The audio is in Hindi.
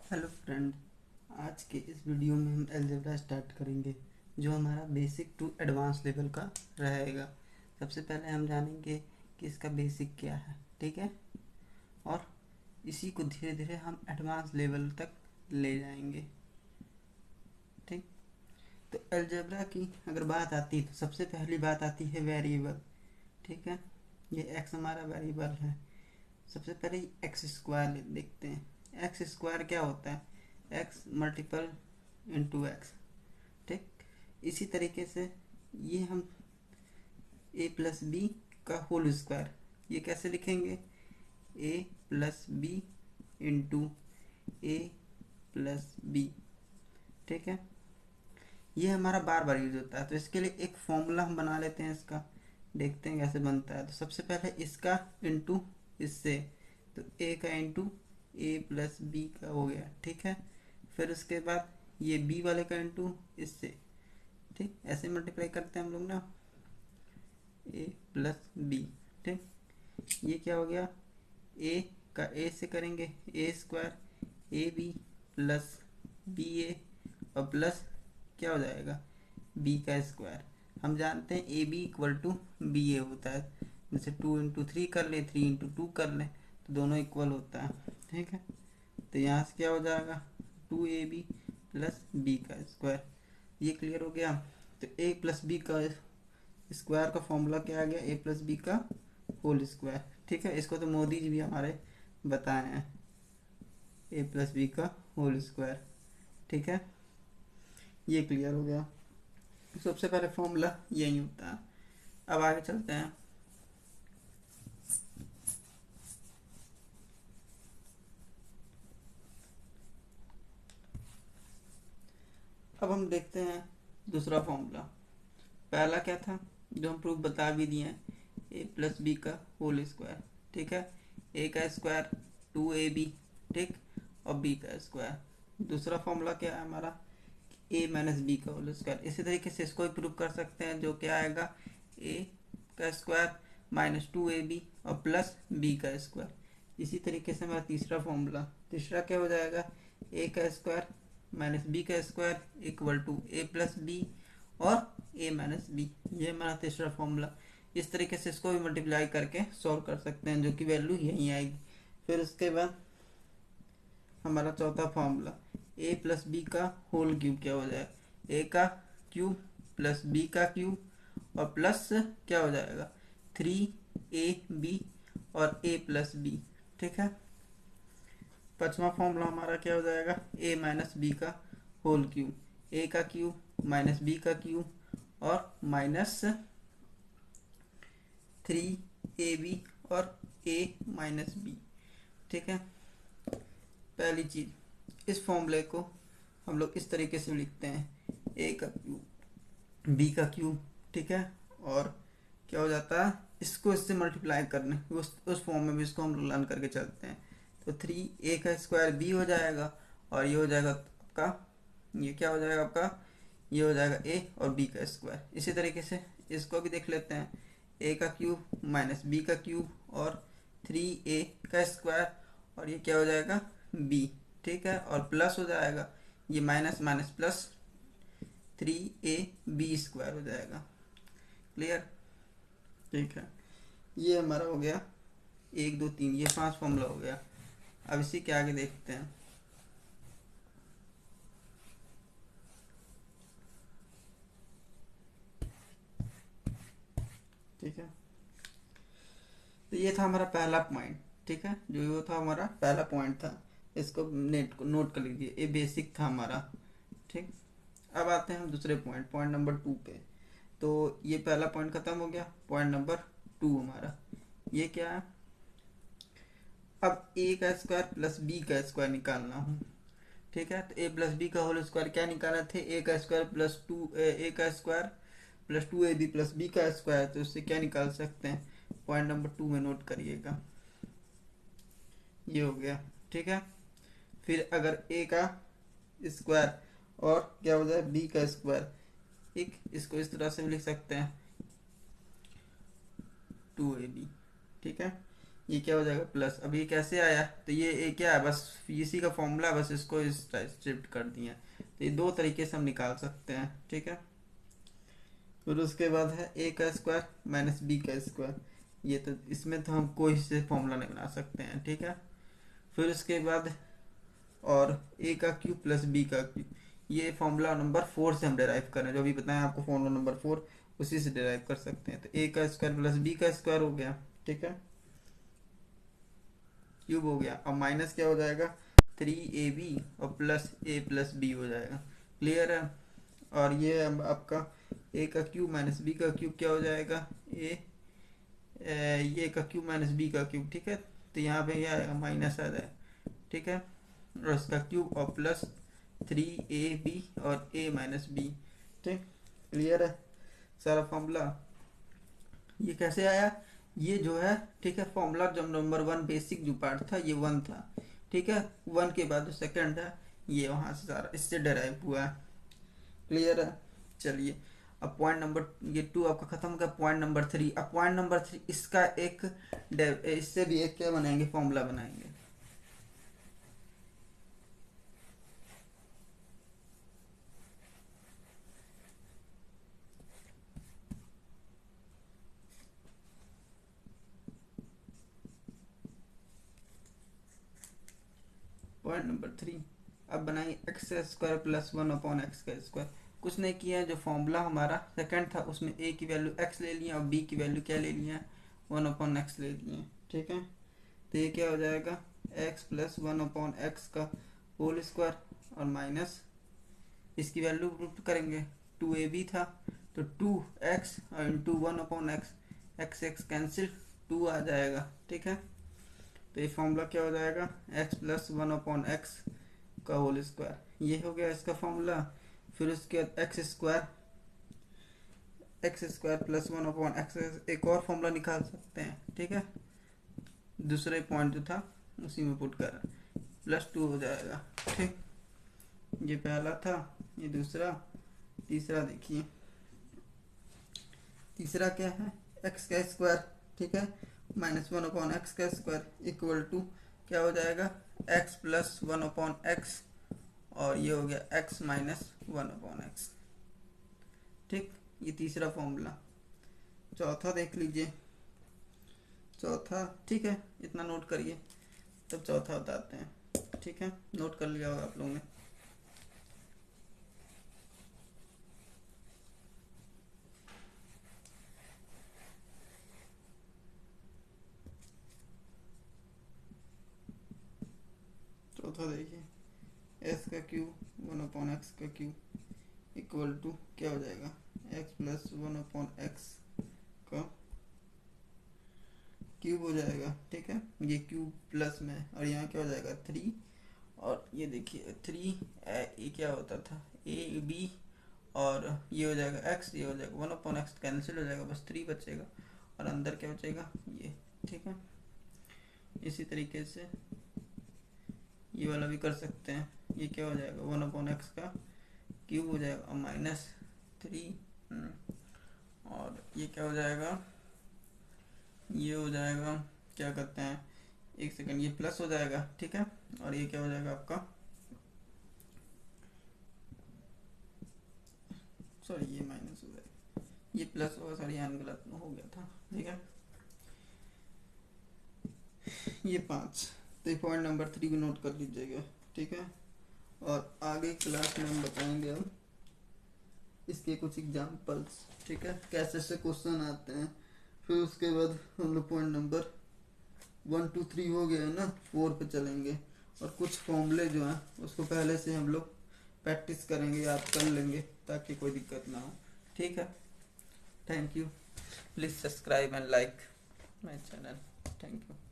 Hello friend. आज के इस वीडियो में हम अलजेब्रा स्टार्ट करेंगे जो हमारा बेसिक टू एडवांस लेवल का रहेगा। सबसे पहले हम जानेंगे कि इसका बेसिक क्या है, ठीक है, और इसी को धीरे धीरे हम एडवांस लेवल तक ले जाएंगे। ठीक, तो अलजेब्रा की अगर बात आती है तो सबसे पहली बात आती है वेरिएबल। ठीक है, ये एक्स हमारा वेरिएबल है। सबसे पहले एक्स स्क्वायर देखते हैं। एक्स स्क्वायर क्या होता है? X multiple into x. ठीक, इसी तरीके से ये हम ए प्लस बी का होल स्क्वायर ये कैसे लिखेंगे? ए प्लस बी इंटू ए प्लस बी। ठीक है, ये हमारा बार बार यूज होता है, तो इसके लिए एक फॉर्मूला हम बना लेते हैं। इसका देखते हैं कैसे बनता है। तो सबसे पहले इसका इंटू इससे, तो ए का इंटू ए प्लस बी का हो गया। ठीक है, फिर उसके बाद ये बी वाले का इंटू इससे। ठीक, ऐसे मल्टीप्लाई करते हैं हम लोग ना, ए प्लस बी। ठीक, ये क्या हो गया? ए का ए से करेंगे A square A B plus B A और प्लस क्या हो जाएगा? बी का स्क्वायर। हम जानते हैं A B equal to B A होता है। जैसे 2 इंटू 3 कर ले, 3 इंटू 2 कर ले, तो दोनों इक्वल होता है। ठीक है, तो यहाँ से क्या हो जाएगा? 2ab प्लस बी का स्क्वायर। ये क्लियर हो गया। तो ए प्लस बी का स्क्वायर का फॉर्मूला क्या आ गया? ए प्लस बी का होल स्क्वायर। ठीक है, इसको तो मोदी जी भी हमारे बताए हैं, ए प्लस बी का होल स्क्वायर। ठीक है, ये क्लियर हो गया। सबसे पहले फॉर्मूला यही होता है। अब आगे चलते हैं। अब हम देखते हैं दूसरा फॉर्मूला। पहला क्या था जो हम प्रूफ बता भी दिए हैं? ए प्लस बी का होल स्क्वायर। ठीक है, ए का स्क्वायर 2ab, ठीक, और बी का स्क्वायर। दूसरा फॉर्मूला क्या है हमारा? ए माइनस बी का होल स्क्वायर। इसी तरीके से इसको भी प्रूव कर सकते हैं, जो क्या आएगा? ए का स्क्वायर माइनस 2ab और प्लस बी का स्क्वायर। इसी तरीके से हमारा तीसरा फॉर्मूला, तीसरा क्या हो जाएगा? ए का स्क्वायर माइनस बी का square equal to A plus B और ए माइनस बी। ये हमारा तीसरा फॉर्मूला। इस तरीके से इसको भी मल्टीप्लाई करके सॉल्व कर सकते हैं, जो कि वैल्यू यहीं आएगी। फिर उसके बाद हमारा चौथा फॉर्मूला, ए प्लस बी का होल क्यूब क्या हो जाएगा? ए का क्यूब प्लस बी का क्यूब और प्लस क्या हो जाएगा? 3ab और ए प्लस बी। ठीक है, पांचवा फॉर्मूला हमारा क्या हो जाएगा? ए माइनस बी का होल क्यूब। ए का क्यूब माइनस बी का क्यूब और माइनस 3ab और ए माइनस बी। ठीक है, पहली चीज इस फॉर्मूले को हम लोग इस तरीके से लिखते हैं, ए का क्यूब बी का क्यूब। ठीक है, और क्या हो जाता है? इसको इससे मल्टीप्लाई करने उस फॉर्म में भी इसको हम लर्न करके चलते हैं। तो 3a का स्क्वायर बी हो जाएगा और ये हो जाएगा आपका, ये क्या हो जाएगा आपका? ये हो जाएगा ए और बी का स्क्वायर। इसी तरीके से इसको भी देख लेते हैं, ए का क्यूब माइनस बी का क्यूब और 3a का स्क्वायर और ये क्या हो जाएगा? बी। ठीक है, और प्लस हो जाएगा ये minus minus plus 3ab square हो जाएगा। क्लियर? ठीक है, ये हमारा हो गया 1 2 3, ये 5 फॉर्मूला हो गया। अब इसी के आगे देखते हैं। ठीक है, तो ये था हमारा पहला पॉइंट। ठीक है, जो ये था हमारा पहला पॉइंट था, इसको नोट कर लीजिए, ये बेसिक था हमारा। ठीक, अब आते हैं हम दूसरे पॉइंट, पॉइंट नंबर 2 पे। तो ये पहला पॉइंट खत्म हो गया। पॉइंट नंबर 2 हमारा ये क्या है? अब ए का स्क्वायर प्लस बी का स्क्वायर निकालना हो। ठीक है, तो ए प्लस बी का होल स्क्वायर क्या निकालना थे? ए का स्क्वायर प्लस टू ए का square plus 2ab plus B का स्क्वायर। तो इससे क्या निकाल सकते हैं? पॉइंट नंबर 2 में नोट करिएगा, ये हो गया। ठीक है, फिर अगर ए का स्क्वायर और क्या हो जाए? बी का स्क्वायर, एक इसको इस तरह से भी लिख सकते हैं 2ab। ठीक है, ये क्या हो जाएगा प्लस। अब ये कैसे आया, तो ये क्या है, बस इसी का फॉर्मूला, बस इसको इस शिफ्ट कर दिया। तो ये दो तरीके से हम निकाल सकते हैं, ठीक है। फिर उसके बाद है ए का स्क्वायर माइनस बी का स्क्वायर। ये तो इसमें तो हम कोई से फॉर्मूला नहीं बना सकते हैं, ठीक है। फिर उसके बाद और ए का क्यूब प्लस बी का क्यूब, ये फॉर्मूला नंबर 4 से हम डिराइव कर रहे हैं, जो अभी बताएं आपको फॉर्मूला नंबर 4, उसी से डिराइव कर सकते हैं। तो ए का स्क्वायर प्लस बी का स्क्वायर हो गया, ठीक है, क्यूब हो गया। अब माइनस क्या हो जाएगा, 3ab और प्लस बी हो जाएगा। क्लियर है। और ये अब आपका ए का क्यूब माइनस बी का क्यूब क्या हो जाएगा, ये का क्यूब माइनस बी का क्यूब, ठीक है। तो यहाँ पे क्या आएगा, माइनस आ जाएगा, ठीक है। और इसका क्यूब और प्लस 3ab और a माइनस बी, ठीक। क्लियर है सारा फॉर्मूला। ये कैसे आया, ये जो है, ठीक है, फॉर्मूला जब नंबर 1 बेसिक जो पार्ट था ये 1 था, ठीक है। 1 के बाद जो सेकंड है ये वहाँ से सारा इससे डिराइव हुआ है। क्लियर है। चलिए अब पॉइंट नंबर, ये 2 आपका खत्म हो गया। पॉइंट नंबर 3, अब पॉइंट नंबर 3 इसका एक इससे भी एक क्या बनाएंगे, फॉर्मूला बनाएंगे। पॉइंट नंबर 3, अब बनाएंगे एक्स स्क्वायर प्लस 1/x का स्क्वायर। कुछ नहीं किया, जो फॉर्मूला हमारा सेकंड था उसमें a की वैल्यू x ले लिया और b की वैल्यू क्या ले लिया, 1/x ले लिए, ठीक है। तो ये क्या हो जाएगा, x प्लस 1/x का होल स्क्वायर और माइनस इसकी वैल्यू पुट करेंगे, 2ab था तो 2x और into 1/x, x x cancel, 2 आ जाएगा, ठीक है। तो ये फॉर्मूला क्या हो जाएगा, x प्लस 1/x का होल स्क्वायर, ये हो गया इसका फॉर्मूला। फिर उसके बाद एक्स स्क्वायर प्लस 1/x, एक और फॉर्मूला निकाल सकते हैं, ठीक है। दूसरे पॉइंट जो था उसी में पुट कर +2 हो जाएगा, ठीक। ये पहला था, ये दूसरा, तीसरा देखिए, तीसरा क्या है, एक्स का स्क्वायर, ठीक है, माइनस 1/x का स्क्वायर इक्वल टू क्या हो जाएगा, x प्लस 1/x और ये हो गया x माइनस 1/x, ठीक। ये तीसरा फॉर्मूला। चौथा देख लीजिए, चौथा, ठीक है, इतना नोट करिए, तब चौथा बताते हैं, ठीक है। नोट कर लिया होगा आप लोगों ने। चौथा देखिए, एस का क्यूब 1/x का क्यूब इक्वल टू क्या हो जाएगा, x प्लस 1/x का क्यूब हो जाएगा, ठीक है। ये क्यूब प्लस में और यहाँ क्या हो जाएगा 3, और ये देखिए 3 ये क्या होता था ab, और ये हो जाएगा x, ये हो जाएगा 1/x कैंसिल हो जाएगा, बस 3 बचेगा और अंदर क्या बचेगा ये, ठीक है। इसी तरीके से ये वाला भी कर सकते हैं। ये क्या हो जाएगा 1/x का क्यूब हो जाएगा और माइनस 3, और ये क्या हो जाएगा, ये हो जाएगा, क्या कहते हैं, एक सेकंड, ये प्लस हो जाएगा, ठीक है। और ये क्या हो जाएगा आपका, सॉरी ये माइनस हो जाएगा, ये प्लस होगा, सॉरी यहाँ गलत हो गया था, ठीक है। ये 5, तो पॉइंट नंबर 3 को नोट कर लीजिएगा, ठीक है। और आगे क्लास में हम बताएंगे अब इसके कुछ एग्जांपल्स, ठीक है, कैसे से क्वेश्चन आते हैं। फिर उसके बाद हम लोग पॉइंट नंबर 1 2 3 हो गया है ना, 4 पे चलेंगे। और कुछ फॉर्मूले जो हैं उसको पहले से हम लोग प्रैक्टिस करेंगे, याद कर लेंगे, ताकि कोई दिक्कत ना हो, ठीक है। Thank you, please subscribe and like my channel, thank you.